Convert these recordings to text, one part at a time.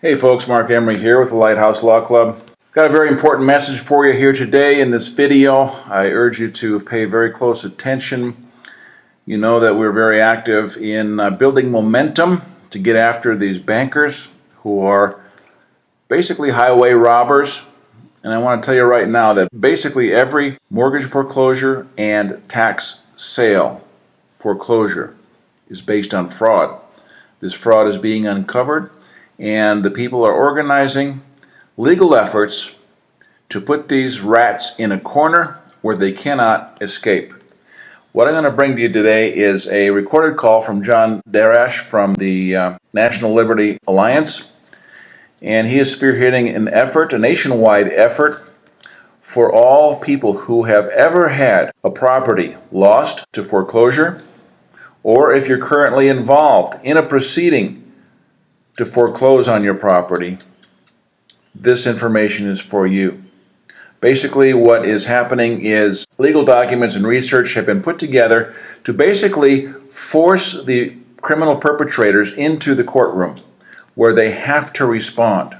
Hey folks, Mark Emery here with the Lighthouse Law Club. Got a very important message for you here today in this video. I urge you to pay very close attention. You know that we're very active in building momentum to get after these bankers who are basically highway robbers. And I want to tell you right now that basically every mortgage foreclosure and tax sale foreclosure is based on fraud. This fraud is being uncovered, and the people are organizing legal efforts to put these rats in a corner where they cannot escape. What I'm going to bring to you today is a recorded call from John Darash from the National Liberty Alliance, and he is spearheading an effort, a nationwide effort, for all people who have ever had a property lost to foreclosure, or if you're currently involved in a proceeding to foreclose on your property. This information is for you. Basically, what is happening is legal documents and research have been put together to basically force the criminal perpetrators into the courtroom where they have to respond.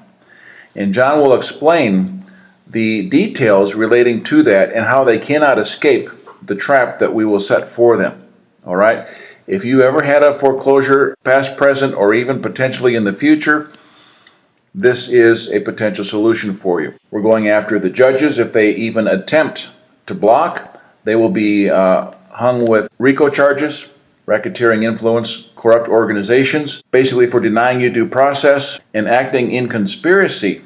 And John will explain the details relating to that and how they cannot escape the trap that we will set for them. All right? If you ever had a foreclosure, past, present, or even potentially in the future, this is a potential solution for you. We're going after the judges. If they even attempt to block, they will be hung with RICO charges, racketeering influence, corrupt organizations, basically for denying you due process and acting in conspiracy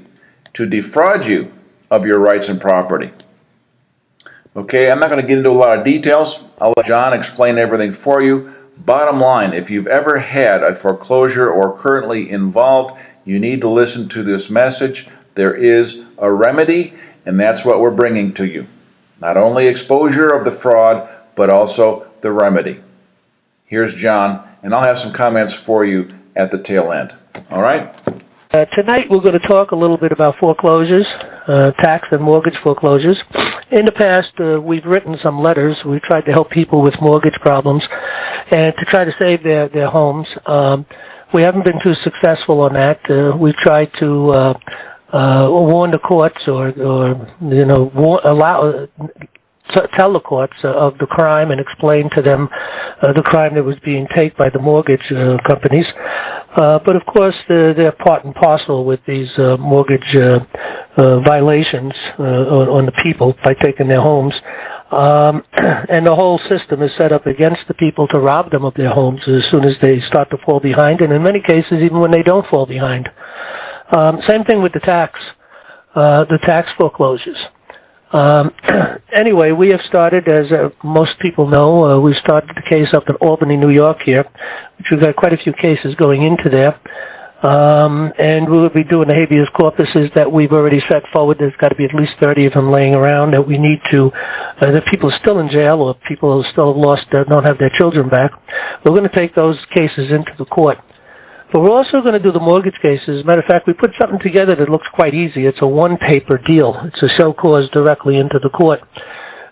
to defraud you of your rights and property. Okay, I'm not going to get into a lot of details. I'll let John explain everything for you. Bottom line, if you've ever had a foreclosure or currently involved, you need to listen to this message. There is a remedy, and that's what we're bringing to you. Not only exposure of the fraud, but also the remedy. Here's John, and I'll have some comments for you at the tail end. All right? Tonight we're going to talk a little bit about foreclosures, tax and mortgage foreclosures. In the past, we've written some letters. We've tried to help people with mortgage problems and to try to save their homes. We haven't been too successful on that. We've tried to warn the courts or tell the courts of the crime and explain to them the crime that was being taken by the mortgage companies. But of course, they're part and parcel with these mortgage violations on the people by taking their homes. And the whole system is set up against the people to rob them of their homes as soon as they start to fall behind, and in many cases, even when they don't fall behind. Same thing with the tax foreclosures. Anyway, we have started, as most people know, we started the case up in Albany, New York here, which we've got quite a few cases going into there. And we will be doing the habeas corpuses that we've already set forward. There's got to be at least 30 of them laying around that we need to, that people are still in jail or people who still have lost, don't have their children back. We're going to take those cases into the court. But we're also going to do the mortgage cases. As a matter of fact, we put something together that looks quite easy. It's a one-paper deal. It's a show cause directly into the court.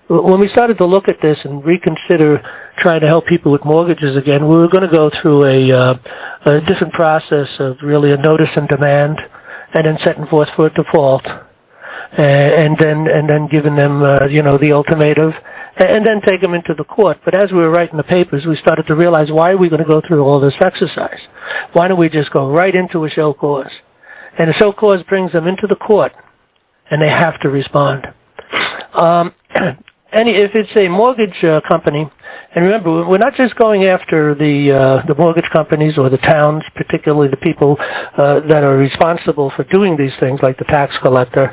When we started to look at this and reconsider trying to help people with mortgages again, we were going to go through a different process of really a notice and demand, and then setting forth for a default, and then giving them the ultimatum, and then take them into the court. But as we were writing the papers, we started to realize, why are we going to go through all this exercise? Why don't we just go right into a show cause? And a show cause brings them into the court, and they have to respond. If it's a mortgage company, and remember, we're not just going after the mortgage companies or the towns, particularly the people that are responsible for doing these things, like the tax collector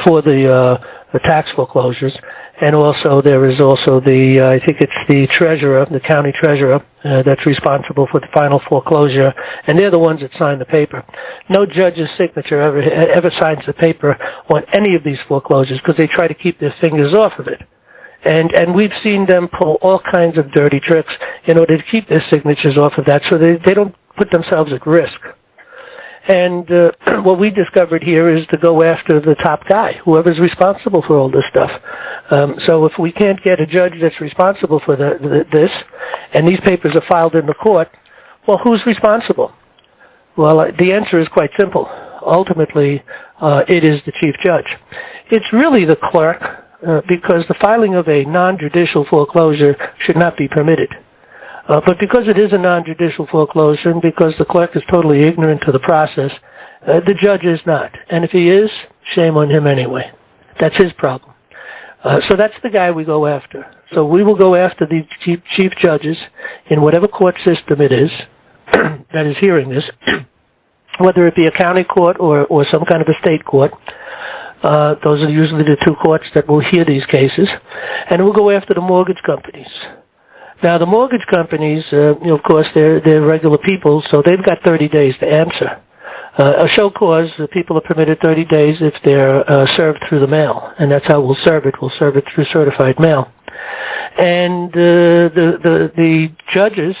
for the tax foreclosures. And also there is also I think it's the treasurer, the county treasurer, that's responsible for the final foreclosure, and they're the ones that sign the paper. No judge's signature ever signs the paper on any of these foreclosures because they try to keep their fingers off of it. And we've seen them pull all kinds of dirty tricks in order to keep their signatures off of that so they don't put themselves at risk. And what we discovered here is to go after the top guy, whoever's responsible for all this stuff. So if we can't get a judge that's responsible for this, and these papers are filed in the court, well, who's responsible? Well, the answer is quite simple. ultimately it is the chief judge. It's really the clerk, because the filing of a non-judicial foreclosure should not be permitted. But because it is a non-judicial foreclosure and because the clerk is totally ignorant to the process, the judge is not. And if he is, shame on him anyway. That's his problem. So that's the guy we go after. So we will go after the chief judges in whatever court system it is that is hearing this, whether it be a county court or some kind of a state court. Those are usually the two courts that will hear these cases. And we'll go after the mortgage companies. Now, the mortgage companies, of course, they're regular people, so they've got 30 days to answer. A show cause, people are permitted 30 days if they're served through the mail, and that's how we'll serve it. We'll serve it through certified mail. And the judges,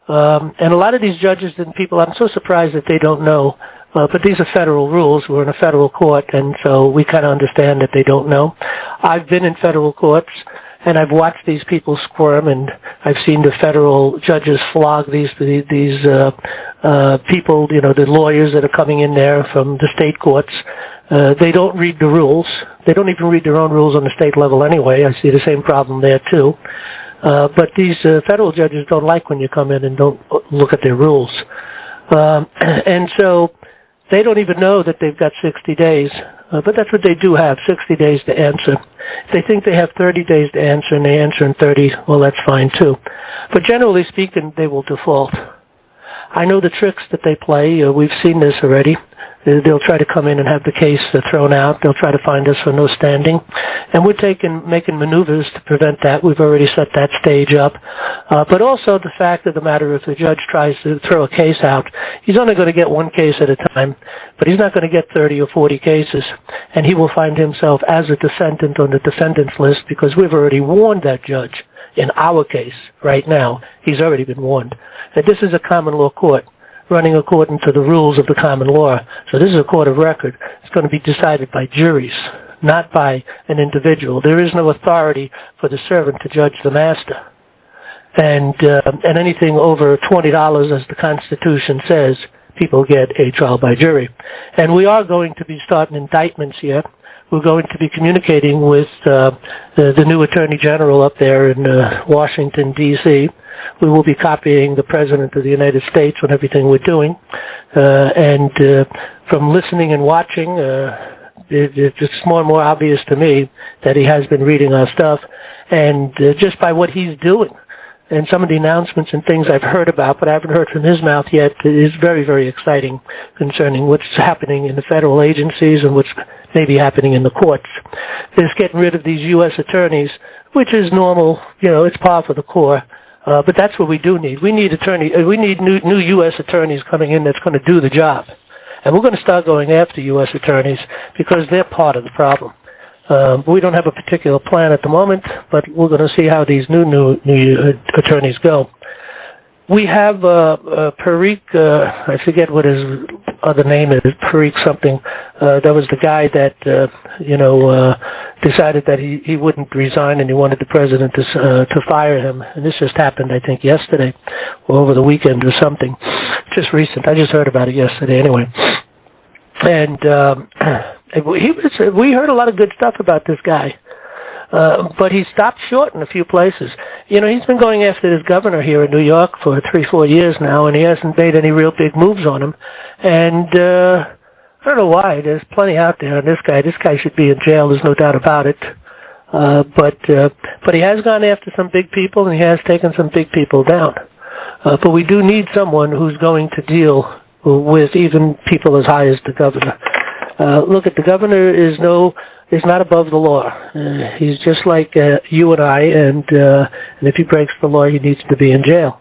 and a lot of these judges and people, I'm so surprised that they don't know, but these are federal rules. We're in a federal court, and so we kind of understand that they don't know. I've been in federal courts, and I've watched these people squirm, and I've seen the federal judges flog these people, the lawyers that are coming in there from the state courts. They don't read the rules. They don't even read their own rules on the state level anyway. I see the same problem there, too. But these federal judges don't like when you come in and don't look at their rules. And so they don't even know that they've got 60 days. But that's what they do have, 60 days to answer. If they think they have 30 days to answer and they answer in 30, well, that's fine, too. But generally speaking, they will default. I know the tricks that they play. We've seen this already. They'll try to come in and have the case thrown out. They'll try to find us for no standing. And we're making maneuvers to prevent that. We've already set that stage up. But also the fact of the matter, if the judge tries to throw a case out, he's only going to get one case at a time, but he's not going to get 30 or 40 cases. And he will find himself as a defendant on the defendant's list because we've already warned that judge. In our case, right now, he's already been warned that this is a common law court running according to the rules of the common law. So this is a court of record. It's going to be decided by juries, not by an individual. There is no authority for the servant to judge the master. And anything over $20, as the Constitution says, people get a trial by jury. And we are going to be starting indictments here. We're going to be communicating with the new Attorney General up there in Washington, D.C. We will be copying the President of the United States on everything we're doing. And from listening and watching, it's just more and more obvious to me that he has been reading our stuff. And just by what he's doing, and some of the announcements and things I've heard about, but I haven't heard from his mouth yet, is very, very exciting concerning what's happening in the federal agencies and what's maybe happening in the courts. There's getting rid of these U.S. attorneys, which is normal. It's par for the course. But that's what we do need. We need new U.S. attorneys coming in that's going to do the job. And we're going to start going after U.S. attorneys because they're part of the problem. We don't have a particular plan at the moment, but we're going to see how these new attorneys go. We have Parikh, I forget what his other name is, Parikh something. That was the guy that, decided that he wouldn't resign and he wanted the president to fire him. And this just happened, I think, yesterday or over the weekend or something. Just recent. I just heard about it yesterday anyway. And we heard a lot of good stuff about this guy. But he stopped short in a few places. He's been going after this governor here in New York for 3-4 years now, and he hasn't made any real big moves on him. And I don't know why. There's plenty out there on this guy. This guy should be in jail. There's no doubt about it. But he has gone after some big people, and he has taken some big people down. But we do need someone who's going to deal with even people as high as the governor. Look, the governor is not above the law. He's just like you and I, and if he breaks the law, he needs to be in jail.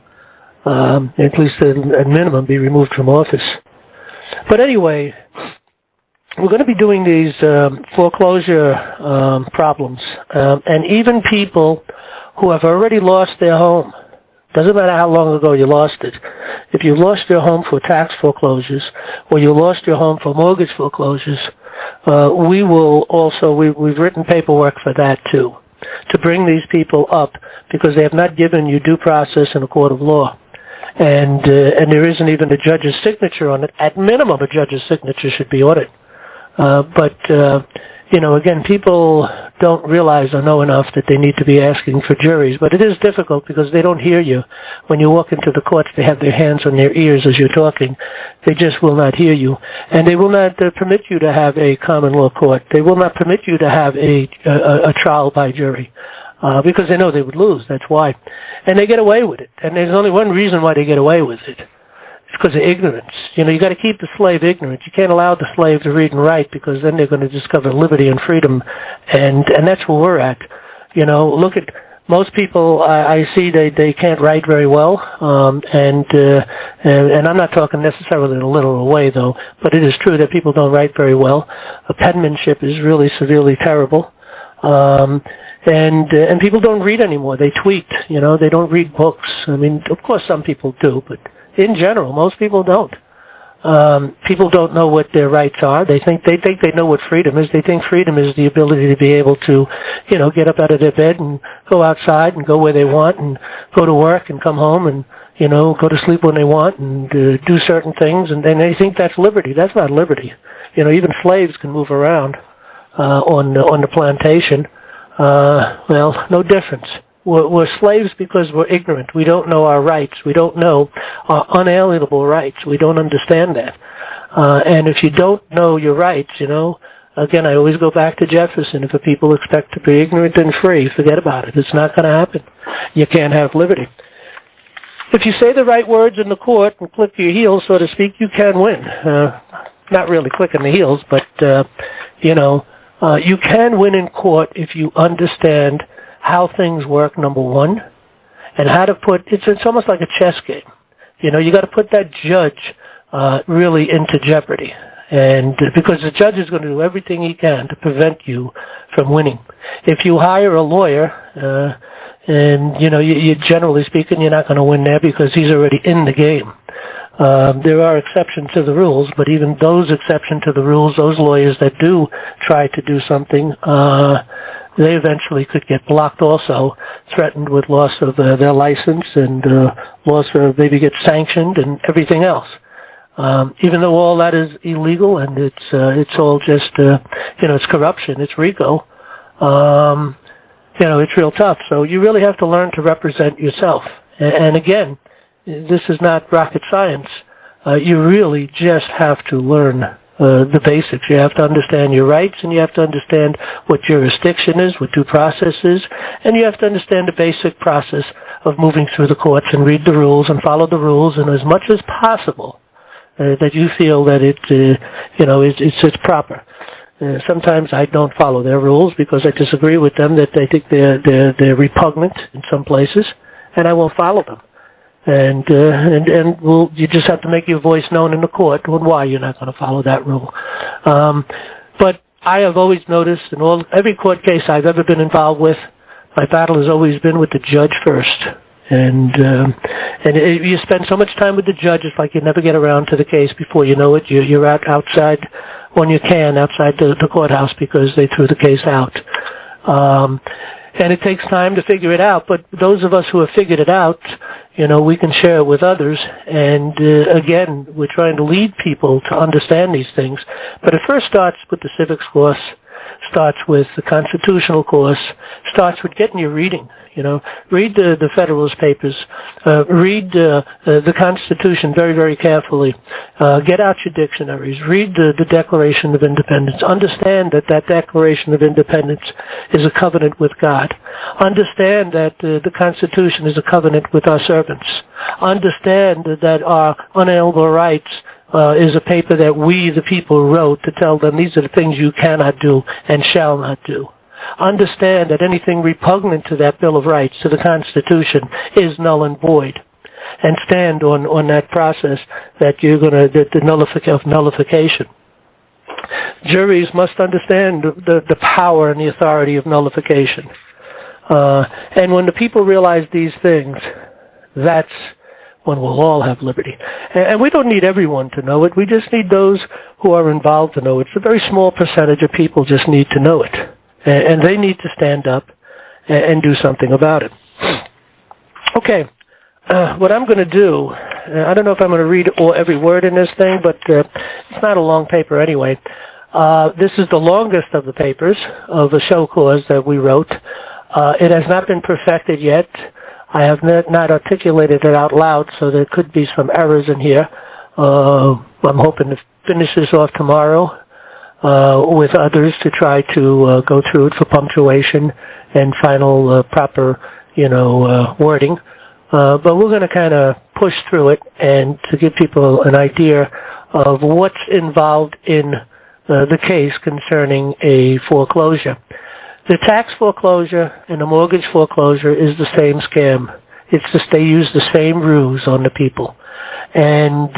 At least at minimum, be removed from office. But anyway, we're going to be doing these foreclosure problems, and even people who have already lost their home. Doesn't matter how long ago you lost it. If you lost your home for tax foreclosures, or you lost your home for mortgage foreclosures, we've written paperwork for that too, to bring these people up because they have not given you due process in a court of law. and there isn't even a judge's signature on it. At minimum, a judge's signature should be on it. But again, people don't realize or know enough that they need to be asking for juries. But it is difficult because they don't hear you. When you walk into the courts, they have their hands on their ears as you're talking. They just will not hear you. And they will not permit you to have a common law court. They will not permit you to have a trial by jury. Because they know they would lose, that's why. And they get away with it. And there's only one reason why they get away with it. It's because of ignorance. You got to keep the slave ignorant. You can't allow the slave to read and write because then they're going to discover liberty and freedom. And that's where we're at. Look at most people I see, they can't write very well. And I'm not talking necessarily in a literal way, though, but it is true that people don't write very well. Penmanship is really severely terrible. And people don't read anymore. They tweet, they don't read books. I mean, of course some people do, but in general, most people don't. People don't know what their rights are. They think they know what freedom is. They think freedom is the ability to be able to, get up out of their bed and go outside and go where they want and go to work and come home and, go to sleep when they want and do certain things. And they think that's liberty. That's not liberty. Even slaves can move around on the plantation. Well, no difference. We're slaves because we're ignorant. We don't know our rights. We don't know our unalienable rights. We don't understand that. And if you don't know your rights, again, I always go back to Jefferson. If the people expect to be ignorant and free, forget about it. It's not going to happen. You can't have liberty. If you say the right words in the court and click your heels, so to speak, you can win. Not really clicking the heels, but, you can win in court if you understand how things work, number one, and how to put, it's almost like a chess game. You got to put that judge really into jeopardy. And because the judge is going to do everything he can to prevent you from winning. If you hire a lawyer, and, you generally speaking, you're not going to win there because he's already in the game. There are exceptions to the rules, but even those exceptions to the rules, those lawyers that do try to do something, they eventually could get blocked also, threatened with loss of their license and loss of maybe get sanctioned and everything else. Even though all that is illegal and it's all just, it's corruption, it's RICO, it's real tough. So you really have to learn to represent yourself. And again, this is not rocket science. You really just have to learn the basics. You have to understand your rights, and you have to understand what jurisdiction is, what due process is, and you have to understand the basic process of moving through the courts and read the rules and follow the rules, and as much as possible that you feel that it's proper. Sometimes I don't follow their rules because I disagree with them, that I think they're repugnant in some places, and I won't follow them. And you just have to make your voice known in the court on why you're not going to follow that rule. But I have always noticed in every court case I've ever been involved with, my battle has always been with the judge first. And if you spend so much time with the judge, it's like you never get around to the case before you know it. You're outside when you can, outside the courthouse because they threw the case out. And it takes time to figure it out, but those of us who have figured it out, we can share it with others. And again, we're trying to lead people to understand these things. But it first starts with the civics course, starts with the constitutional course, starts with getting your reading. Read the Federalist Papers, read the Constitution very, very carefully. Get out your dictionaries. Read the Declaration of Independence. Understand that Declaration of Independence is a covenant with God. Understand that the Constitution is a covenant with our servants. Understand that our unalienable rights is a paper that we, the people, wrote to tell them these are the things you cannot do and shall not do. Understand that anything repugnant to that Bill of Rights, to the Constitution, is null and void. And stand on that process that you're going to, the nullification. Juries must understand the power and the authority of nullification. And when the people realize these things, that's when we'll all have liberty. And we don't need everyone to know it. We just need those who are involved to know it. It's a very small percentage of people just need to know it. And they need to stand up and do something about it. Okay, what I'm going to do, I don't know if I'm going to read every word in this thing, but it's not a long paper anyway. This is the longest of the papers of the show cause that we wrote. It has not been perfected yet. I have not articulated it out loud, so there could be some errors in here. I'm hoping to finish this off tomorrow with others to try to go through it for punctuation and final proper, wording. But we're going to kind of push through it and to give people an idea of what's involved in the case concerning a foreclosure. The tax foreclosure and the mortgage foreclosure is the same scam. It's just they use the same ruse on the people. And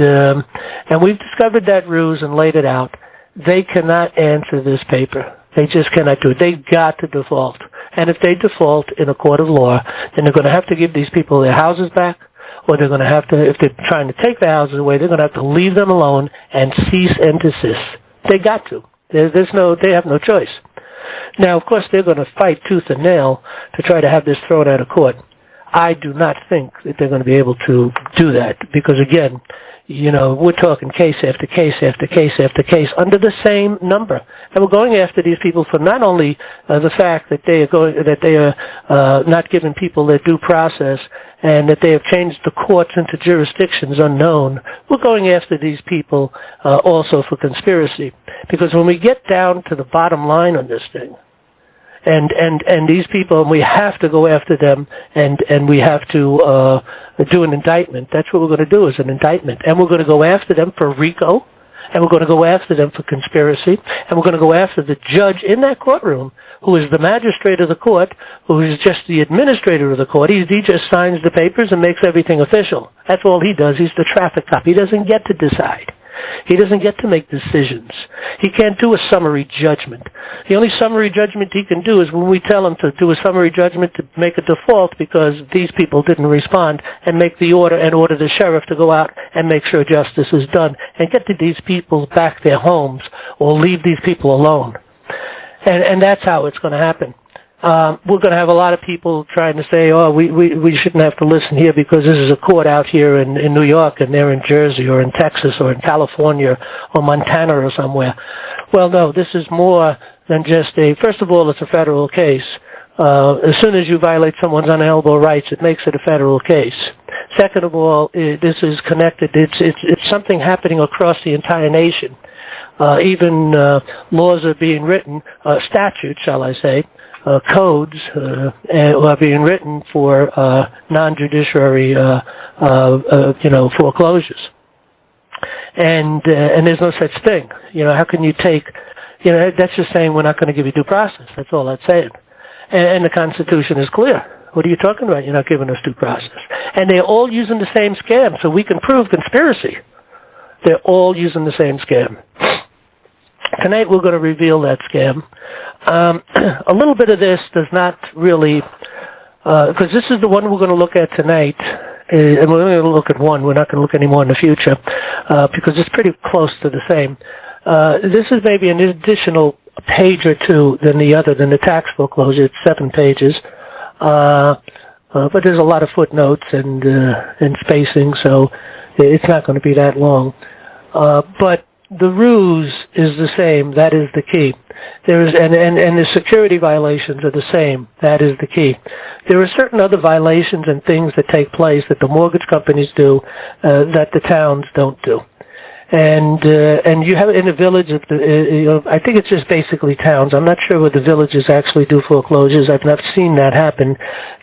we've discovered that ruse and laid it out. They cannot answer this paper. They just cannot do it. They've got to default. And if they default in a court of law, then they're going to have to give these people their houses back, or they're going to have to, if they're trying to take their houses away, they're going to have to leave them alone and cease and desist. They got to. They have no choice. Now, of course, they're going to fight tooth and nail to try to have this thrown out of court. I do not think that they're going to be able to do that because, again, we're talking case after case after case after case under the same number, and we're going after these people for not only the fact that they are not giving people their due process and that they have changed the courts into jurisdictions unknown. We're going after these people also for conspiracy, because when we get down to the bottom line on this thing, and these people, we have to go after them, and we have to do an indictment. That's what we're going to do, is an indictment. And we're going to go after them for RICO, and we're going to go after them for conspiracy, and we're going to go after the judge in that courtroom, who is the magistrate of the court, who is just the administrator of the court. He just signs the papers and makes everything official. That's all he does. He's the traffic cop. He doesn't get to decide. He doesn't get to make decisions. He can't do a summary judgment. The only summary judgment he can do is when we tell him to do a summary judgment to make a default because these people didn't respond, and make the order and order the sheriff to go out and make sure justice is done and get to these people back their homes or leave these people alone. And that's how it's going to happen. We're going to have a lot of people trying to say, we shouldn't have to listen here because this is a court out here in New York and they're in Jersey or in Texas or in California or Montana or somewhere. Well, no, this is more than just first of all, it's a federal case. As soon as you violate someone's unalienable rights, it makes it a federal case. Second of all, this is connected. It's something happening across the entire nation. Even laws are being written, statutes, shall I say, codes are being written for non-judiciary, foreclosures. And there's no such thing. How can you take, that's just saying we're not going to give you due process. That's all that's saying. And the Constitution is clear. What are you talking about? You're not giving us due process. And they're all using the same scam, so we can prove conspiracy. They're all using the same scam. Tonight we're going to reveal that scam. A little bit of this does not really, because this is the one we're going to look at tonight, and we're only going to look at one. We're not going to look any more in the future, because it's pretty close to the same. This is maybe an additional page or two than the tax foreclosure. It's 7 pages. But there's a lot of footnotes and spacing, so it's not going to be that long. But the ruse is the same. That is the key. And the security violations are the same. That is the key. There are certain other violations and things that take place that the mortgage companies do that the towns don't do. And you have in the village, I think it's just basically towns. I'm not sure whether the villages actually do foreclosures. I've not seen that happen.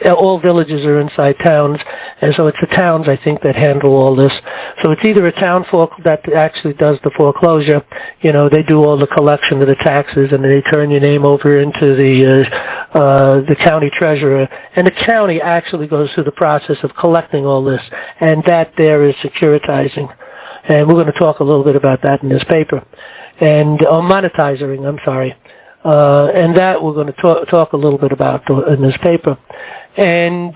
All villages are inside towns, and so it's the towns, I think, that handle all this. So it's either a town that actually does the foreclosure. They do all the collection of the taxes, and they turn your name over into the county treasurer, and the county actually goes through the process of collecting all this, and that there is securitizing. And we're going to talk a little bit about that in this paper. And monetizing, I'm sorry. And that we're going to talk a little bit about in this paper. And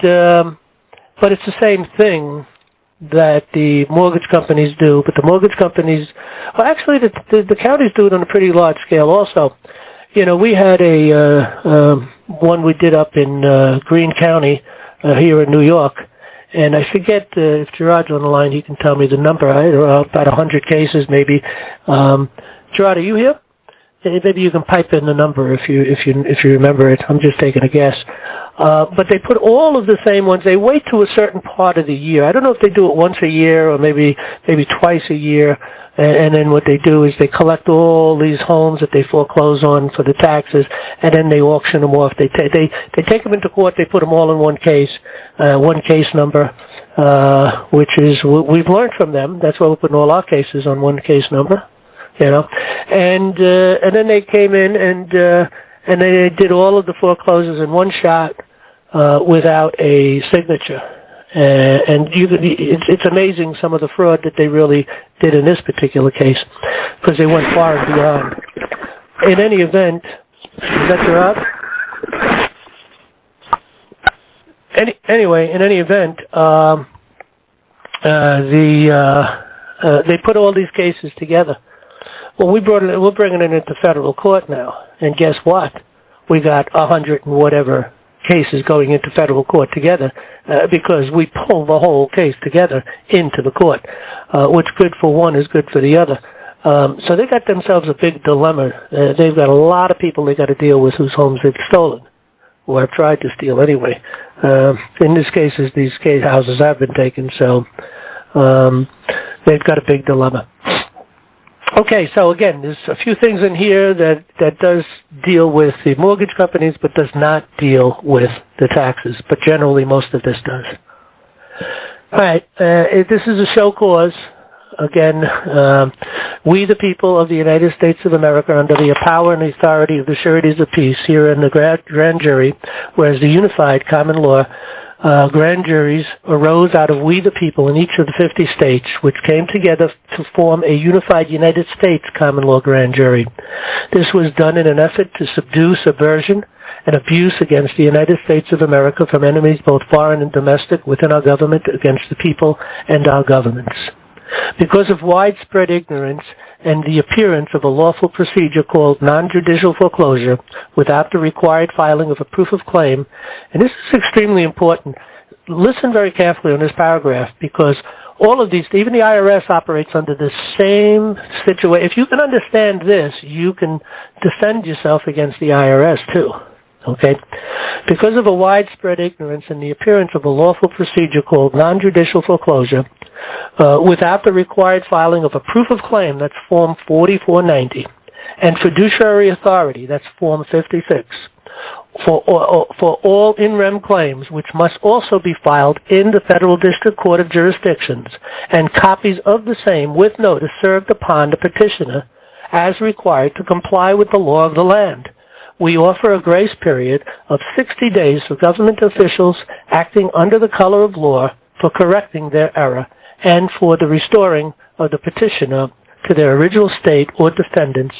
but it's the same thing that the mortgage companies do, but the mortgage companies, actually the counties do it on a pretty large scale also. We had one we did up in Greene County here in New York, And I forget if Gerard's on the line, he can tell me the number. About 100 cases, maybe. Gerard, are you here? Maybe you can pipe in the number if you remember it. I'm just taking a guess. But they put all of the same ones. They wait to a certain part of the year. I don't know if they do it once a year or maybe twice a year. And then what they do is they collect all these homes that they foreclose on for the taxes, and then they auction them off. They take them into court. They put them all in one case number, which is we've learned from them. That's why we're putting all our cases on one case number. You know, and then they came in and they did all of the foreclosures in one shot without a signature. And it's amazing some of the fraud that they really did in this particular case, because they went far and beyond. In any event, is that Gerard? Anyway, in any event, they put all these cases together. Well, we're bringing it into federal court now, and guess what? We got 100 and whatever cases going into federal court together because we pull the whole case together into the court. What's good for one is good for the other. So they got themselves a big dilemma. They've got a lot of people they got to deal with whose homes they've stolen, or have tried to steal anyway. In this case, these houses have been taken, so they've got a big dilemma. Okay, so again, there's a few things in here that does deal with the mortgage companies, but does not deal with the taxes. But generally, most of this does. All right, this is a show cause. Again, we, the people of the United States of America, under the power and authority of the sureties of peace, here in the grand jury, whereas the unified common law grand juries arose out of we the people in each of the 50 states, which came together to form a unified United States common law grand jury. This was done in an effort to subdue subversion and abuse against the United States of America from enemies both foreign and domestic within our government, against the people and our governments. Because of widespread ignorance and the appearance of a lawful procedure called non-judicial foreclosure without the required filing of a proof of claim, and this is extremely important. Listen very carefully on this paragraph, because all of these, even the IRS operates under the same situation. If you can understand this, you can defend yourself against the IRS too. Okay? Because of a widespread ignorance and the appearance of a lawful procedure called non-judicial foreclosure, without the required filing of a proof of claim, that's Form 4490, and fiduciary authority, that's Form 56, for all in rem claims, which must also be filed in the Federal District Court of Jurisdictions, and copies of the same with notice served upon the petitioner as required to comply with the law of the land. We offer a grace period of 60 days for government officials acting under the color of law for correcting their error and for the restoring of the petitioner to their original state or defendants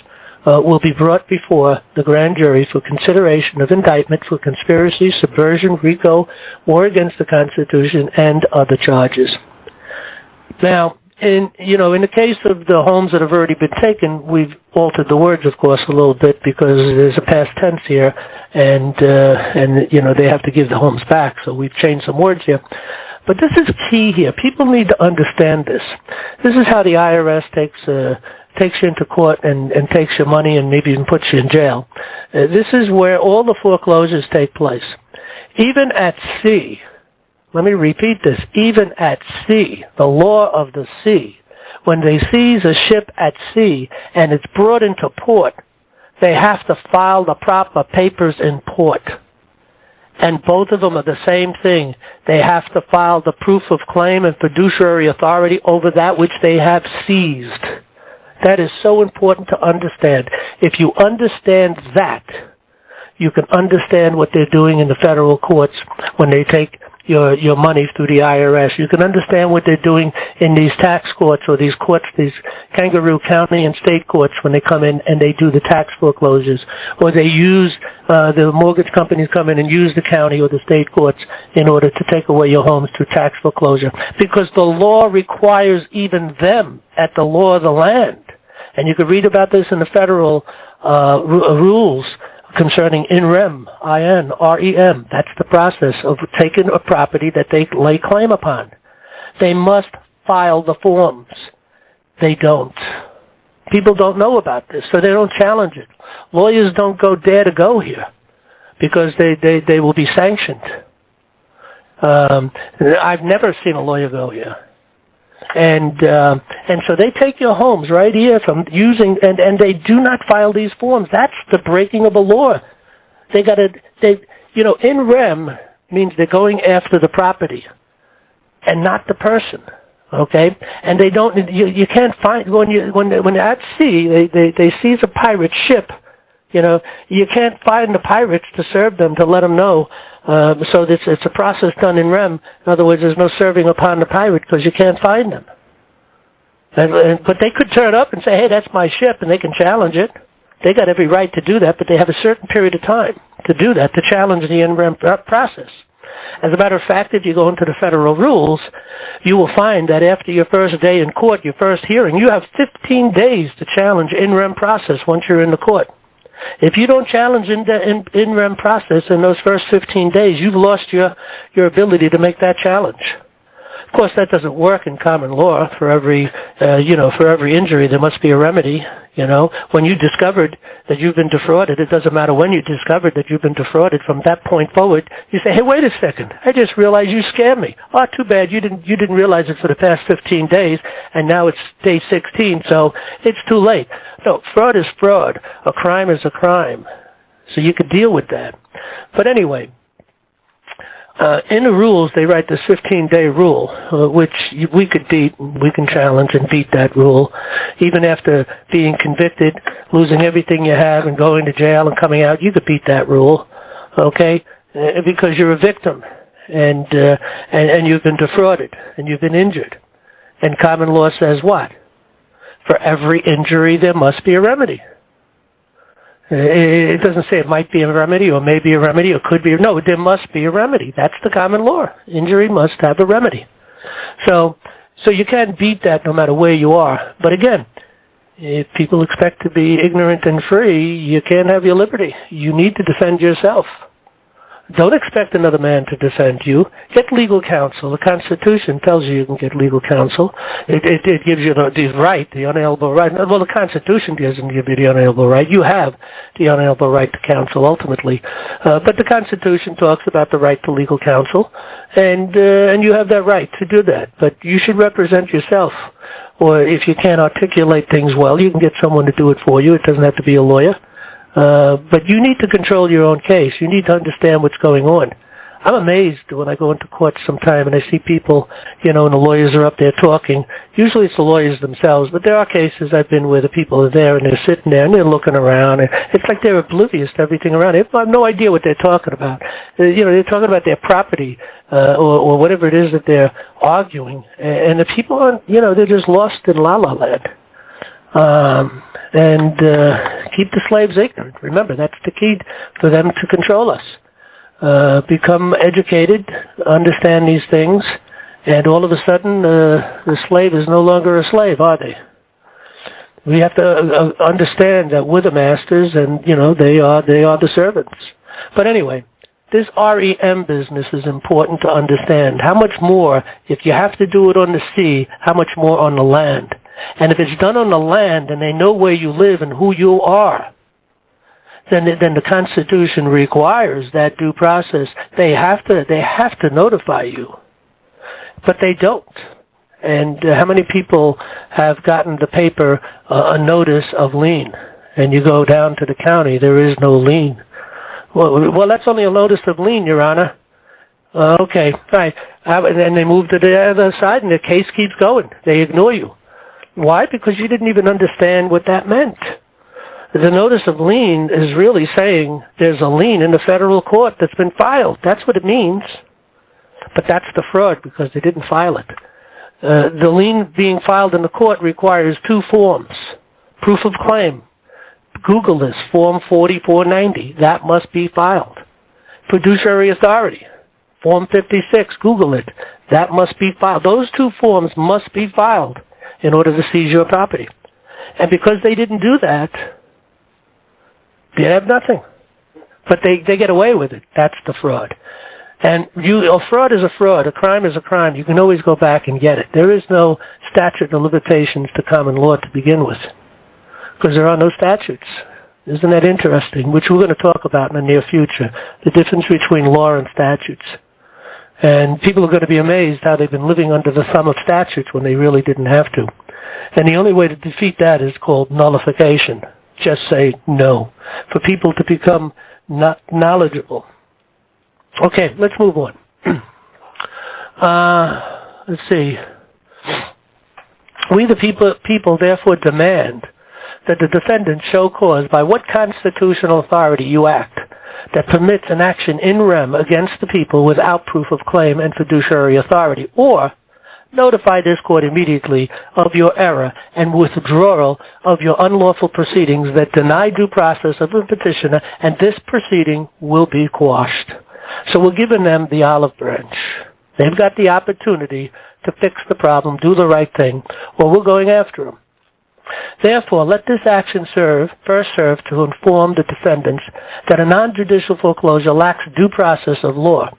will be brought before the grand jury for consideration of indictment for conspiracy, subversion, RICO, war against the Constitution, and other charges. Now, in the case of the homes that have already been taken, we've altered the words, of course, a little bit because there's a past tense here, and they have to give the homes back, so we've changed some words here. But this is key here. People need to understand this. This is how the IRS takes you into court and takes your money and maybe even puts you in jail. This is where all the foreclosures take place. Even at sea, let me repeat this, even at sea, the law of the sea, when they seize a ship at sea and it's brought into port, they have to file the proper papers in port. And both of them are the same thing. They have to file the proof of claim and fiduciary authority over that which they have seized. That is so important to understand. If you understand that, you can understand what they're doing in the federal courts when they take your money through the IRS. You can understand what they're doing in these tax courts or these courts, these kangaroo county and state courts when they come in and they do the tax foreclosures, or they use the mortgage companies come in and use the county or the state courts in order to take away your homes through tax foreclosure, because the law requires even them at the law of the land. And you can read about this in the federal rules concerning in rem, I-N-R-E-M. That's the process of taking a property that they lay claim upon. They must file the forms. They don't. People don't know about this, so they don't challenge it. Lawyers don't dare to go here because they will be sanctioned. I've never seen a lawyer go here. And so they take your homes right here from using, and they do not file these forms. That's the breaking of a law. In rem means they're going after the property and not the person. Okay, and they don't. You can't find when you're at sea. They seize a pirate ship. You can't find the pirates to serve them to let them know. So it's a process done in rem. In other words, there's no serving upon the pirate because you can't find them. But they could turn up and say, "Hey, that's my ship," and they can challenge it. They got every right to do that, but they have a certain period of time to do that, to challenge the in rem process. As a matter of fact, if you go into the federal rules, you will find that after your first day in court, your first hearing, you have 15 days to challenge in rem process once you're in the court. If you don't challenge in rem process in those first 15 days, you've lost your ability to make that challenge. Of course, that doesn't work in common law. For every injury, there must be a remedy. When you discovered that you've been defrauded, it doesn't matter when you discovered that you've been defrauded. From that point forward, you say, "Hey, wait a second! I just realized you scammed me. Oh, too bad you didn't realize it for the past 15 days, and now it's day 16, so it's too late." No, fraud is fraud. A crime is a crime. So you could deal with that. But anyway. In the rules, they write this 15-day rule, which we could beat. We can challenge and beat that rule. Even after being convicted, losing everything you have, and going to jail and coming out, you could beat that rule, okay? Because you're a victim, and you've been defrauded, and you've been injured. And common law says what? For every injury, there must be a remedy. It doesn't say it might be a remedy or may be a remedy or could be. No, there must be a remedy. That's the common law. Injury must have a remedy. So you can't beat that no matter where you are. But again, if people expect to be ignorant and free, you can't have your liberty. You need to defend yourself. Don't expect another man to defend you. Get legal counsel. The Constitution tells you can get legal counsel. It gives you the right, the unalienable right. Well, the Constitution doesn't give you the unalienable right. You have the unalienable right to counsel, ultimately. But the Constitution talks about the right to legal counsel, and you have that right to do that. But you should represent yourself. Or if you can't articulate things well, you can get someone to do it for you. It doesn't have to be a lawyer. But you need to control your own case. You need to understand what's going on. I'm amazed when I go into court sometime and I see people, and the lawyers are up there talking. Usually it's the lawyers themselves, but there are cases I've been where the people are there and they're sitting there and they're looking around. And it's like they're oblivious to everything around. They have no idea what they're talking about. They're talking about their property or whatever it is that they're arguing. And the people aren't, they're just lost in la-la land. Keep the slaves ignorant. Remember, that's the key for them to control us. Become educated, understand these things, and all of a sudden the slave is no longer a slave, are they? We have to understand that we're the masters, and they are the servants. But anyway, this REM business is important to understand. How much more, if you have to do it on the sea, how much more on the land? And if it's done on the land and they know where you live and who you are, then the Constitution requires that due process. They have to notify you, but they don't. And how many people have gotten the paper a notice of lien, and you go down to the county, there is no lien. Well, that's only a notice of lien, Your Honor. Okay, right. And they move to the other side, and the case keeps going. They ignore you. Why? Because you didn't even understand what that meant. The notice of lien is really saying there's a lien in the federal court that's been filed. That's what it means. But that's the fraud because they didn't file it. The lien being filed in the court requires two forms. Proof of claim. Google this, Form 4490. That must be filed. Fiduciary authority. Form 56. Google it. That must be filed. Those two forms must be filed in order to seize your property. And because they didn't do that, you have nothing. But they get away with it. That's the fraud. And a fraud is a fraud. A crime is a crime. You can always go back and get it. There is no statute of limitations to common law to begin with, because there are no statutes. Isn't that interesting? Which we're going to talk about in the near future, the difference between law and statutes. And people are going to be amazed how they've been living under the thumb of statutes when they really didn't have to. And the only way to defeat that is called nullification. Just say no. For people to become not knowledgeable. Okay, let's move on. Let's see. We the people therefore demand that the defendant show cause by what constitutional authority you act that permits an action in rem against the people without proof of claim and fiduciary authority, or notify this court immediately of your error and withdrawal of your unlawful proceedings that deny due process of the petitioner, and this proceeding will be quashed. So we're giving them the olive branch. They've got the opportunity to fix the problem, do the right thing, or we're going after them. Therefore, let this action first serve to inform the defendants that a non-judicial foreclosure lacks due process of law,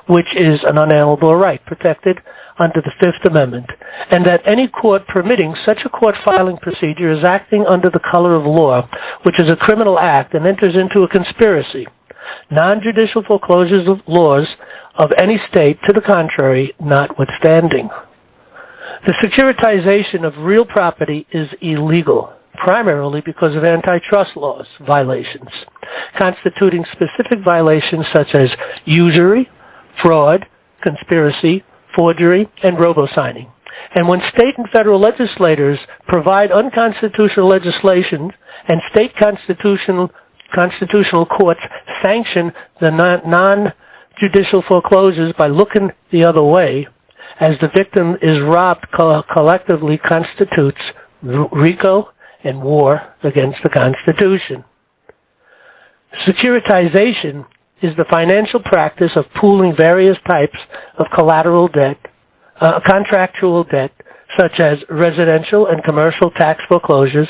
which is an unalienable right protected under the Fifth Amendment, and that any court permitting such a court filing procedure is acting under the color of law, which is a criminal act and enters into a conspiracy. Non-judicial foreclosures of laws of any state, to the contrary, notwithstanding. The securitization of real property is illegal, primarily because of antitrust laws violations, constituting specific violations such as usury, fraud, conspiracy, forgery, and robo-signing. And when state and federal legislators provide unconstitutional legislation and state constitutional courts sanction the non-judicial foreclosures by looking the other way, as the victim is robbed collectively constitutes RICO and war against the Constitution. Securitization is the financial practice of pooling various types of collateral debt, contractual debt, such as residential and commercial tax foreclosures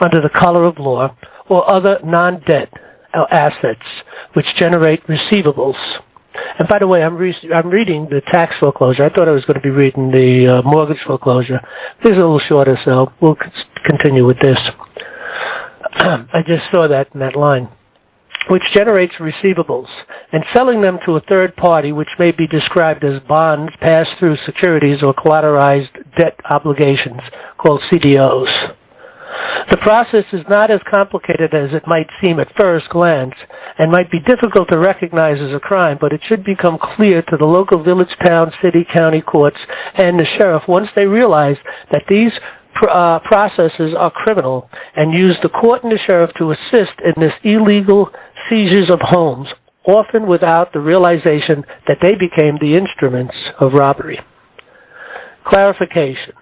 under the color of law, or other non-debt assets which generate receivables. And by the way, I'm reading the tax foreclosure. I thought I was going to be reading the mortgage foreclosure. This is a little shorter, so we'll continue with this. I just saw that in that line. Which generates receivables, and selling them to a third party, which may be described as bonds, pass-through securities, or collateralized debt obligations, called CDOs. The process is not as complicated as it might seem at first glance, and might be difficult to recognize as a crime, but it should become clear to the local village, town, city, county courts, and the sheriff once they realize that these processes are criminal, and use the court and the sheriff to assist in this illegal seizures of homes, often without the realization that they became the instruments of robbery. Clarification.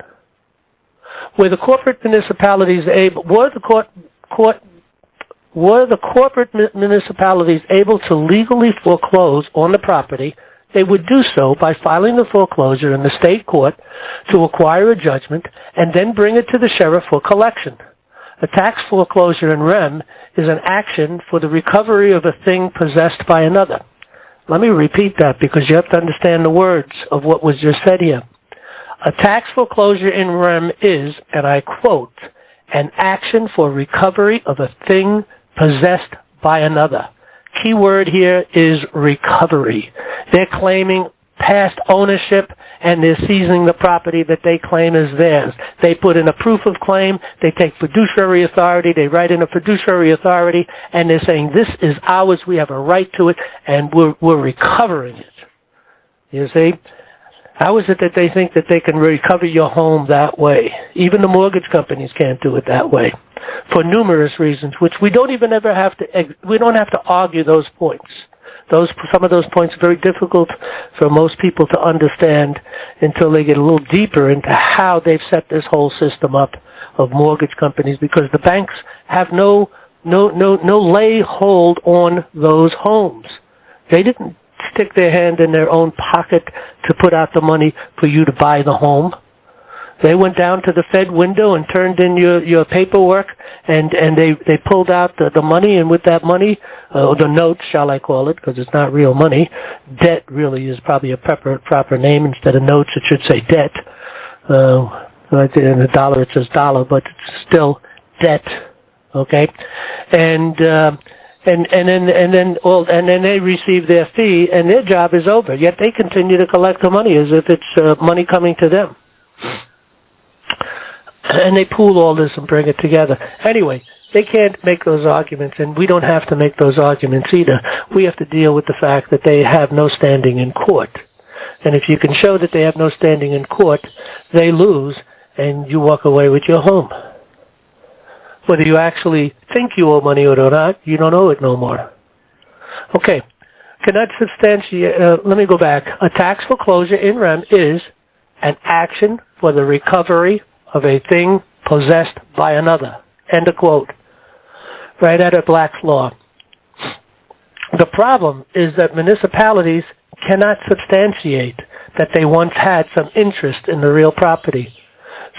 Were the corporate municipalities able to legally foreclose on the property, they would do so by filing the foreclosure in the state court to acquire a judgment and then bring it to the sheriff for collection. A tax foreclosure in rem is an action for the recovery of a thing possessed by another. Let me repeat that because you have to understand the words of what was just said here. A tax foreclosure in rem is, and I quote, an action for recovery of a thing possessed by another. Key word here is recovery. They're claiming past ownership, and they're seizing the property that they claim is theirs. They put in a proof of claim, they take fiduciary authority, they write in a fiduciary authority, and they're saying, this is ours, we have a right to it, and we're recovering it. You see? How is it that they think that they can recover your home that way? Even the mortgage companies can't do it that way, for numerous reasons, which we don't even ever have to, we don't have to argue those points. Some of those points are very difficult for most people to understand until they get a little deeper into how they've set this whole system up of mortgage companies, because the banks have no lay hold on those homes. They didn't stick their hand in their own pocket to put out the money for you to buy the home. They went down to the Fed window and turned in your paperwork, and they pulled out the money, and with that money, the notes, shall I call it, because it's not real money. Debt really is probably a proper name. Instead of notes, it should say debt. In the dollar, it says dollar, but it's still debt. Okay, and then they receive their fee, and their job is over. Yet they continue to collect the money as if it's money coming to them. And they pool all this and bring it together. Anyway, they can't make those arguments, and we don't have to make those arguments either. We have to deal with the fact that they have no standing in court. And if you can show that they have no standing in court, they lose, and you walk away with your home. Whether you actually think you owe money or not, you don't owe it no more. Okay, cannot substantiate, let me go back. A tax foreclosure in rem is an action for the recovery of a thing possessed by another. End of quote. Right out of Black's Law. The problem is that municipalities cannot substantiate that they once had some interest in the real property,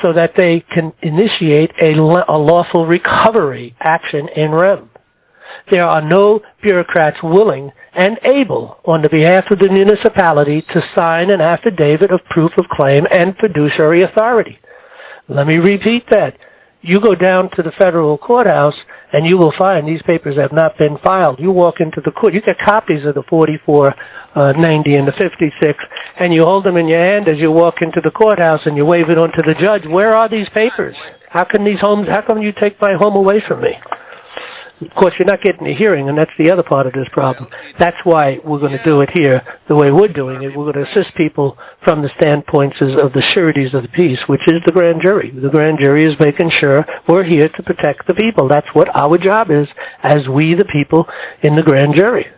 so that they can initiate a lawful recovery action in rem. There are no bureaucrats willing and able, on the behalf of the municipality, to sign an affidavit of proof of claim and fiduciary authority. Let me repeat that. You go down to the federal courthouse, and you will find these papers have not been filed. You walk into the court, you get copies of the 4490 and the 56, and you hold them in your hand as you walk into the courthouse, and you wave it on to the judge. Where are these papers? How come you take my home away from me? Of course, you're not getting a hearing, and that's the other part of this problem. That's why we're going to do it here the way we're doing it. We're going to assist people from the standpoints of the sureties of the peace, which is the grand jury. The grand jury is making sure we're here to protect the people. That's what our job is, as we, the people, in the grand jury.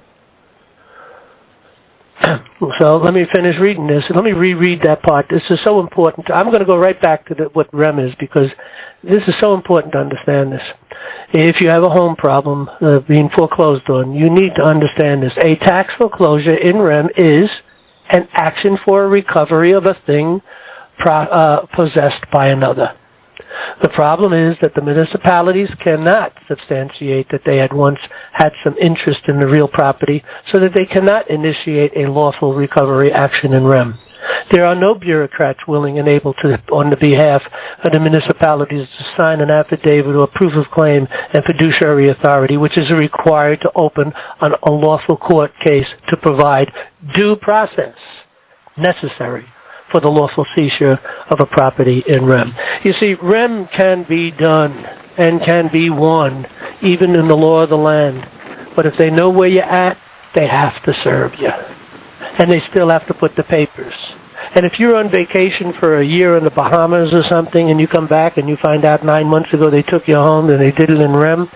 So let me finish reading this. Let me reread that part. This is so important. I'm going to go right back to what REM is, because this is so important to understand this. If you have a home problem being foreclosed on, you need to understand this. A tax foreclosure in rem is an action for a recovery of a thing possessed by another. The problem is that the municipalities cannot substantiate that they had once had some interest in the real property, so that they cannot initiate a lawful recovery action in rem. There are no bureaucrats willing and able to, on the behalf of the municipalities, to sign an affidavit or proof of claim and fiduciary authority, which is required to open a lawful court case to provide due process necessary for the lawful seizure of a property in rem. You see, rem can be done and can be won, even in the law of the land. But if they know where you're at, they have to serve you. And they still have to put the papers. And if you're on vacation for a year in the Bahamas or something, and you come back and you find out 9 months ago they took you home and they did it in rem,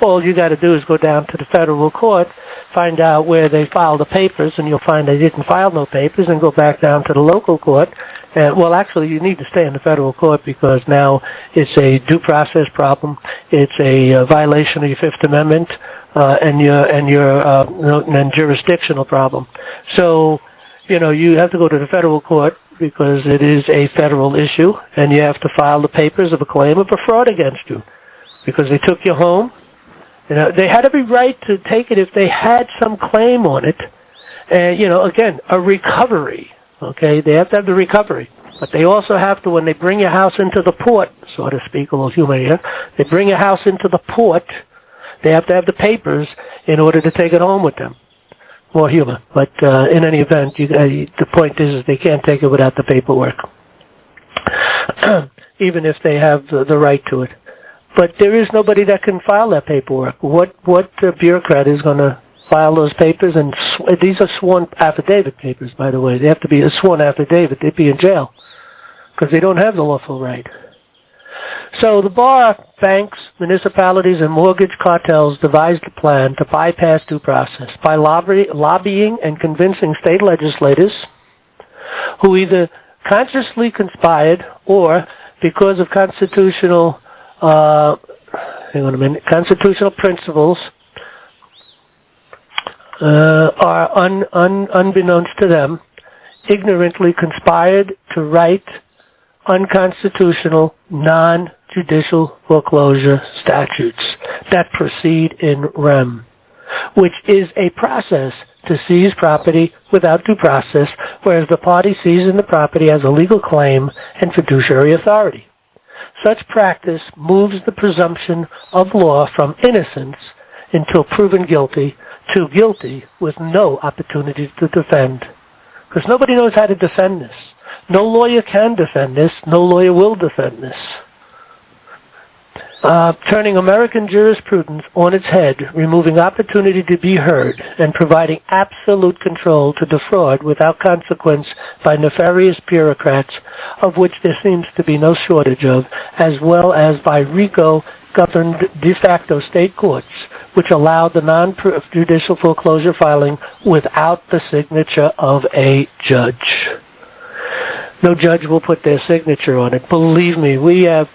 all you got to do is go down to the federal court, find out where they filed the papers, and you'll find they didn't file no papers, and go back down to the local court. Well, actually, you need to stay in the federal court, because now it's a due process problem. It's a violation of your Fifth Amendment and your jurisdictional problem. So, you have to go to the federal court, because it is a federal issue, and you have to file the papers of a claim of a fraud against you, because they took you home. They had every right to take it if they had some claim on it. Again, a recovery. Okay, they have to have the recovery. But they also have to, when they bring your house into the port, so to speak, a little humor here, they bring your house into the port, they have to have the papers in order to take it home with them. More humor. But in any event, the point is they can't take it without the paperwork, even if they have the right to it. But there is nobody that can file that paperwork. What bureaucrat is going to file those papers? And these are sworn affidavit papers, by the way. They have to be a sworn affidavit. They'd be in jail, because they don't have the lawful right. So the bar, banks, municipalities, and mortgage cartels devised a plan to bypass due process by lobbying and convincing state legislators, who either consciously conspired or, because of constitutional constitutional principles, are unbeknownst to them, ignorantly conspired to write unconstitutional, non-judicial foreclosure statutes that proceed in rem, which is a process to seize property without due process, whereas the party seizing the property has a legal claim and fiduciary authority. Such practice moves the presumption of law from innocence until proven guilty to guilty with no opportunity to defend. Because nobody knows how to defend this. No lawyer can defend this. No lawyer will defend this. Turning American jurisprudence on its head, removing opportunity to be heard, and providing absolute control to defraud without consequence by nefarious bureaucrats, of which there seems to be no shortage of, as well as by RICO-governed de facto state courts, which allow the non-judicial foreclosure filing without the signature of a judge. No judge will put their signature on it. Believe me, we have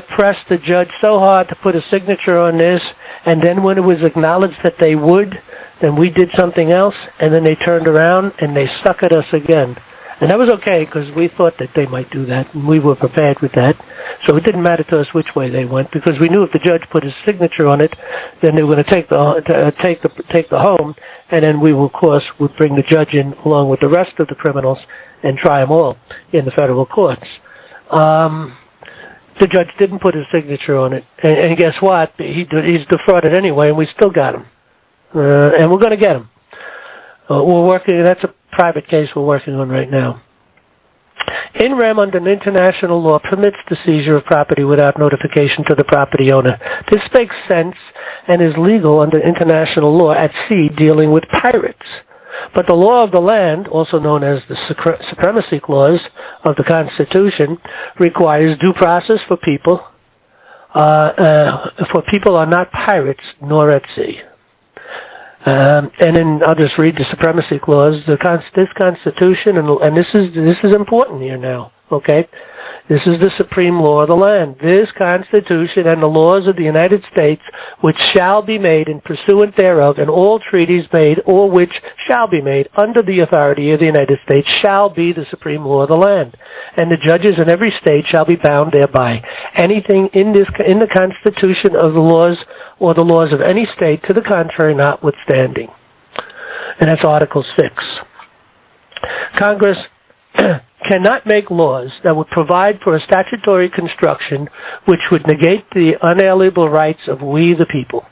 pressed the judge so hard to put a signature on this, and then when it was acknowledged that they would, then we did something else, and then they turned around and they stuck at us again. And that was okay, because we thought that they might do that, and we were prepared with that. So it didn't matter to us which way they went, because we knew if the judge put his signature on it, then they were going to take the home, and then we, of course, would bring the judge in along with the rest of the criminals and try them all in the federal courts. The judge didn't put his signature on it, and guess what? He's defrauded anyway, and we still got him, and we're going to get him. We're working. That's a private case we're working on right now. In rem, under international law, permits the seizure of property without notification to the property owner. This makes sense and is legal under international law at sea dealing with pirates. But the law of the land, also known as the Supremacy Clause of the Constitution, requires due process for people. For people are not pirates nor at sea. And then I'll just read the Supremacy Clause. This Constitution, and this is important here now. Okay, this is the supreme law of the land. This Constitution and the laws of the United States, which shall be made in pursuant thereof, and all treaties made or which shall be made under the authority of the United States, shall be the supreme law of the land. And the judges in every state shall be bound thereby. Anything in the Constitution of the laws or the laws of any state to the contrary notwithstanding. And that's Article 6. Congress cannot make laws that would provide for a statutory construction which would negate the unalienable rights of we the people,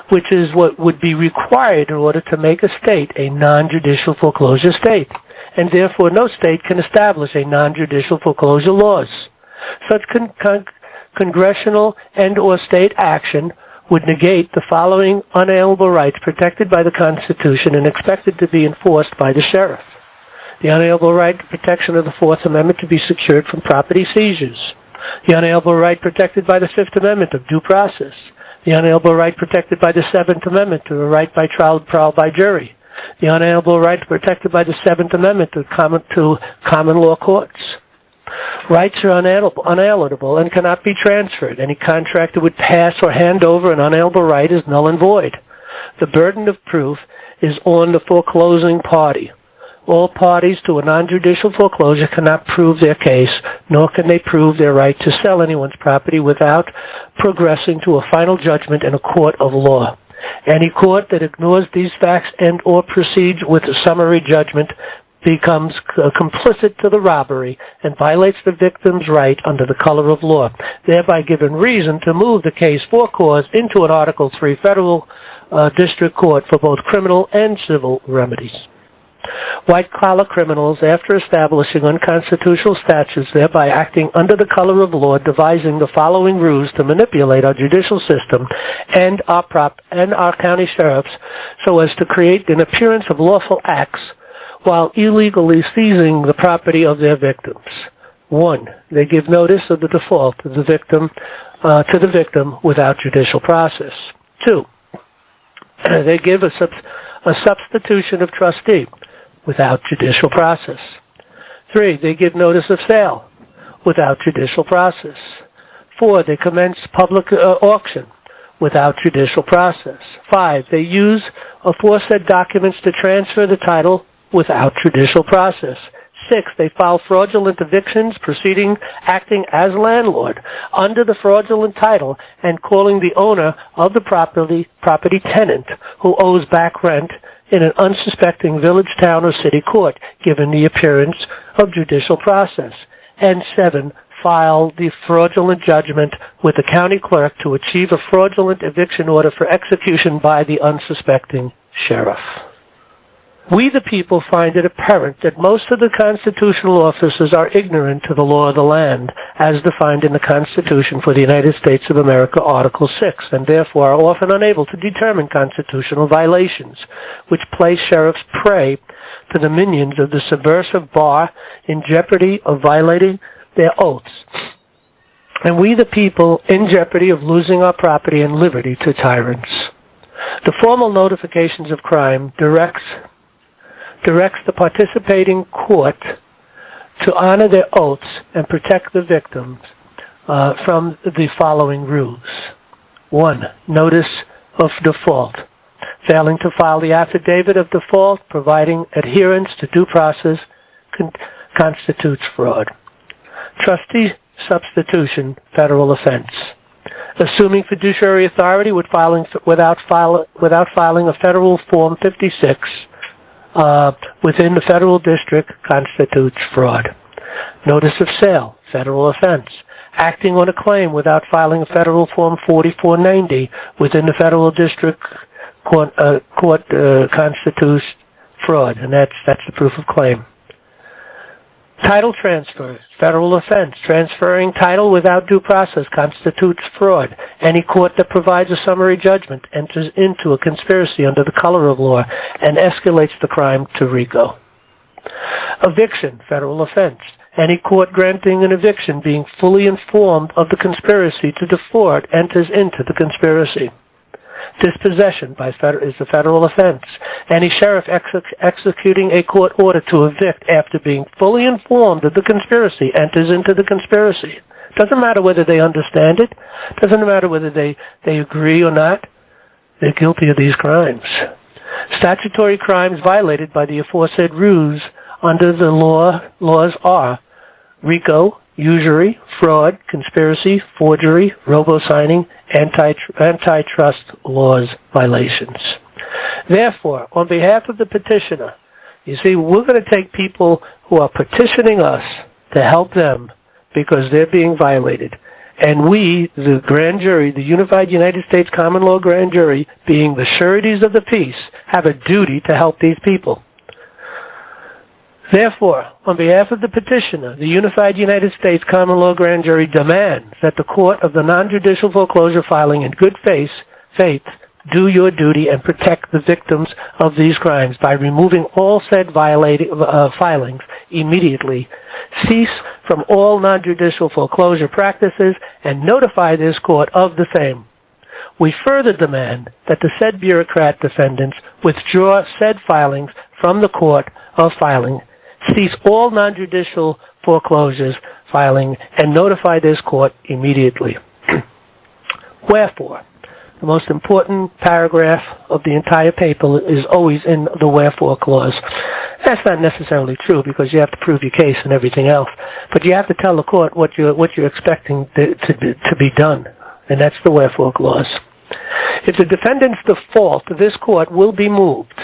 which is what would be required in order to make a state a non-judicial foreclosure state, and therefore no state can establish a non-judicial foreclosure laws. Such congressional and or state action would negate the following unalienable rights protected by the Constitution and expected to be enforced by the sheriff. The unalienable right to protection of the Fourth Amendment to be secured from property seizures. The unalienable right protected by the Fifth Amendment of due process. The unalienable right protected by the Seventh Amendment to a right by trial by jury. The unalienable right protected by the Seventh Amendment to common law courts. Rights are unalienable and cannot be transferred. Any contract that would pass or hand over an unalienable right is null and void. The burden of proof is on the foreclosing party. All parties to a non-judicial foreclosure cannot prove their case, nor can they prove their right to sell anyone's property without progressing to a final judgment in a court of law. Any court that ignores these facts and or proceeds with a summary judgment becomes complicit to the robbery and violates the victim's right under the color of law, thereby giving reason to move the case for cause into an Article 3 federal district court for both criminal and civil remedies. White-collar criminals, after establishing unconstitutional statutes, thereby acting under the color of law, devising the following ruse to manipulate our judicial system and our county sheriffs so as to create an appearance of lawful acts while illegally seizing the property of their victims. 1. They give notice of the default to the victim without judicial process. 2. They give a substitution of trustee without judicial process. 3. They give notice of sale without judicial process. 4. They commence public auction without judicial process. 5. They use aforesaid documents to transfer the title without judicial process. 6, they file fraudulent evictions, acting as landlord under the fraudulent title and calling the owner of the property tenant who owes back rent in an unsuspecting village, town, or city court, given the appearance of judicial process. And 7, file the fraudulent judgment with the county clerk to achieve a fraudulent eviction order for execution by the unsuspecting sheriff. We, the people, find it apparent that most of the constitutional officers are ignorant to the law of the land, as defined in the Constitution for the United States of America, Article 6, and therefore are often unable to determine constitutional violations, which place sheriffs prey to the minions of the subversive bar in jeopardy of violating their oaths, and we, the people, in jeopardy of losing our property and liberty to tyrants. The formal notifications of crime directs the participating court to honor their oaths and protect the victims from the following rules. 1. Notice of default. Failing to file the affidavit of default, providing adherence to due process, constitutes fraud. Trustee substitution, federal offense. Assuming fiduciary authority without filing a federal Form 56 within the federal district constitutes fraud. Notice of sale, federal offense. Acting on a claim without filing a federal Form 4490 within the federal district court constitutes fraud, and that's the proof of claim. Title transfer, federal offense. Transferring title without due process constitutes fraud. Any court that provides a summary judgment enters into a conspiracy under the color of law and escalates the crime to RICO. Eviction, federal offense. Any court granting an eviction being fully informed of the conspiracy to defraud enters into the conspiracy. Dispossession is a federal offense. Any sheriff executing a court order to evict after being fully informed of the conspiracy enters into the conspiracy. Doesn't matter whether they understand it. Doesn't matter whether they agree or not. They're guilty of these crimes. Statutory crimes violated by the aforesaid rules under the laws are RICO, usury, fraud, conspiracy, forgery, robo-signing, antitrust laws violations. Therefore, on behalf of the petitioner, you see, we're going to take people who are petitioning us to help them because they're being violated. And we, the grand jury, the Unified United States Common Law Grand Jury, being the sureties of the peace, have a duty to help these people. Therefore, on behalf of the petitioner, the Unified United States Common Law Grand Jury demands that the court of the non-judicial foreclosure filing in good faith do your duty and protect the victims of these crimes by removing all said filings immediately, cease from all non-judicial foreclosure practices, and notify this court of the same. We further demand that the said bureaucrat defendants withdraw said filings from the court of filing, cease all non-judicial foreclosures filing, and notify this court immediately. Wherefore, the most important paragraph of the entire paper is always in the wherefore clause. That's not necessarily true because you have to prove your case and everything else, but you have to tell the court what you're expecting to be done, and that's the wherefore clause. If the defendants default, this court will be moved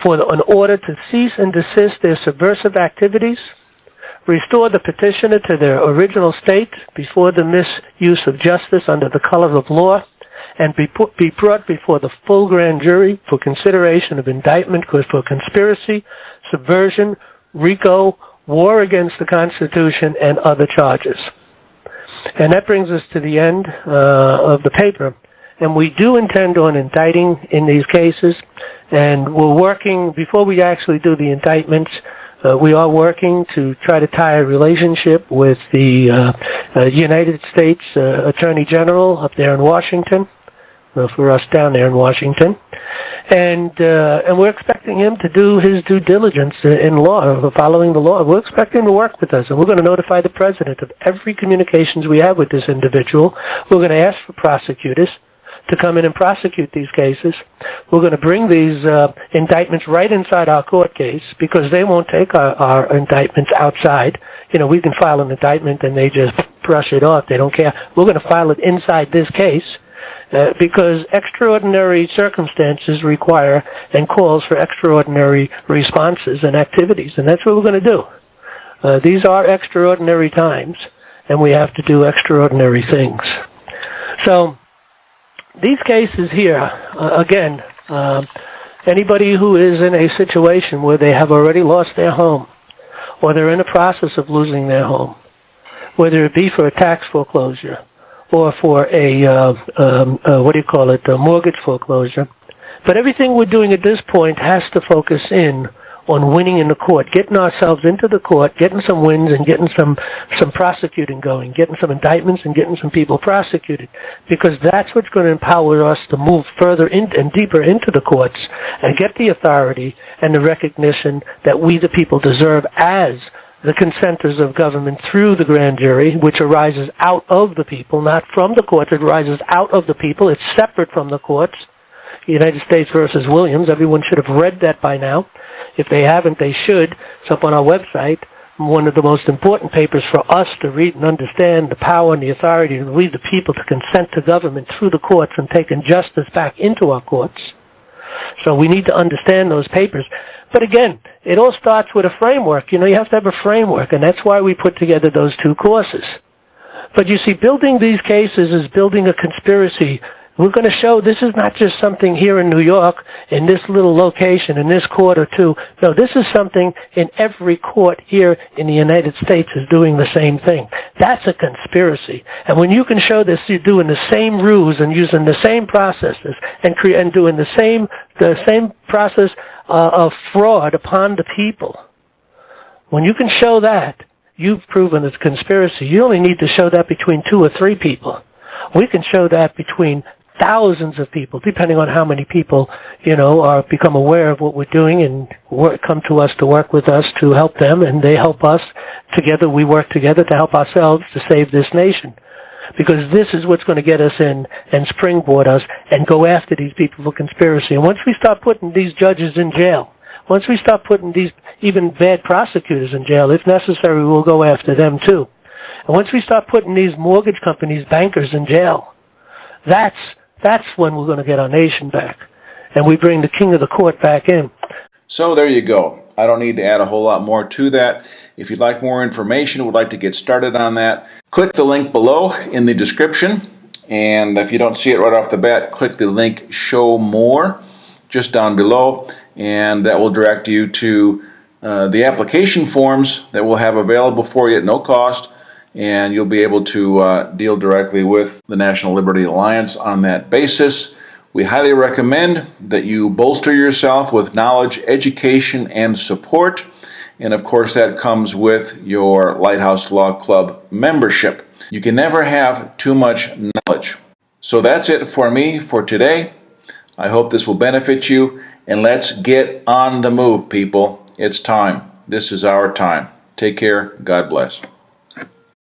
for an order to cease and desist their subversive activities, restore the petitioner to their original state before the misuse of justice under the color of law, and be brought before the full grand jury for consideration of indictment for conspiracy, subversion, RICO, war against the Constitution, and other charges. And that brings us to the end of the paper. And we do intend on indicting in these cases, and we're working, before we actually do the indictments, we are working to try to tie a relationship with the United States Attorney General up there in Washington, for us down there in Washington, and we're expecting him to do his due diligence in law, following the law. We're expecting him to work with us, and we're going to notify the president of every communications we have with this individual. We're going to ask for prosecutors to come in and prosecute these cases. We're going to bring these indictments right inside our court case because they won't take our indictments outside. We can file an indictment and they just brush it off. They don't care. We're going to file it inside this case because extraordinary circumstances require and calls for extraordinary responses and activities, and that's what we're going to do. These are extraordinary times, and we have to do extraordinary things. So these cases here, again, anybody who is in a situation where they have already lost their home or they're in the process of losing their home, whether it be for a tax foreclosure or for a, a mortgage foreclosure. But everything we're doing at this point has to focus in on winning in the court, getting ourselves into the court, getting some wins and getting some prosecuting going, getting some indictments and getting some people prosecuted, because that's what's going to empower us to move further in and deeper into the courts and get the authority and the recognition that we the people deserve as the consenters of government through the grand jury, which arises out of the people, not from the courts. It arises out of the people. It's separate from the courts. United States versus Williams. Everyone should have read that by now. If they haven't, they should. It's up on our website. One of the most important papers for us to read and understand the power and the authority of we the people to consent to government through the courts and taking justice back into our courts. So we need to understand those papers. But again, it all starts with a framework. You have to have a framework, and that's why we put together those two courses. But you see, building these cases is building a conspiracy. We're going to show this is not just something here in New York, in this little location, in this court or two. No, this is something in every court here in the United States is doing the same thing. That's a conspiracy. And when you can show this, you're doing the same ruse and using the same processes and doing the same process of fraud upon the people. When you can show that, you've proven it's conspiracy. You only need to show that between 2 or 3 people. We can show that between thousands of people, depending on how many people, are become aware of what we're doing and come to us to work with us to help them, and they help us. Together, we work together to help ourselves to save this nation. Because this is what's going to get us in and springboard us and go after these people for conspiracy. And once we start putting these judges in jail, once we start putting these even bad prosecutors in jail, if necessary, we'll go after them too. And once we start putting these mortgage companies, bankers in jail, that's when we're going to get our nation back. And we bring the king of the court back in. So there you go. I don't need to add a whole lot more to that. If you'd like more information, would like to get started on that, click the link below in the description. And if you don't see it right off the bat, click the link Show More just down below. And that will direct you to the application forms that we'll have available for you at no cost. And you'll be able to deal directly with the National Liberty Alliance on that basis. We highly recommend that you bolster yourself with knowledge, education, and support. And of course, that comes with your Lighthouse Law Club membership. You can never have too much knowledge. So that's it for me for today. I hope this will benefit you. And let's get on the move, people. It's time. This is our time. Take care. God bless.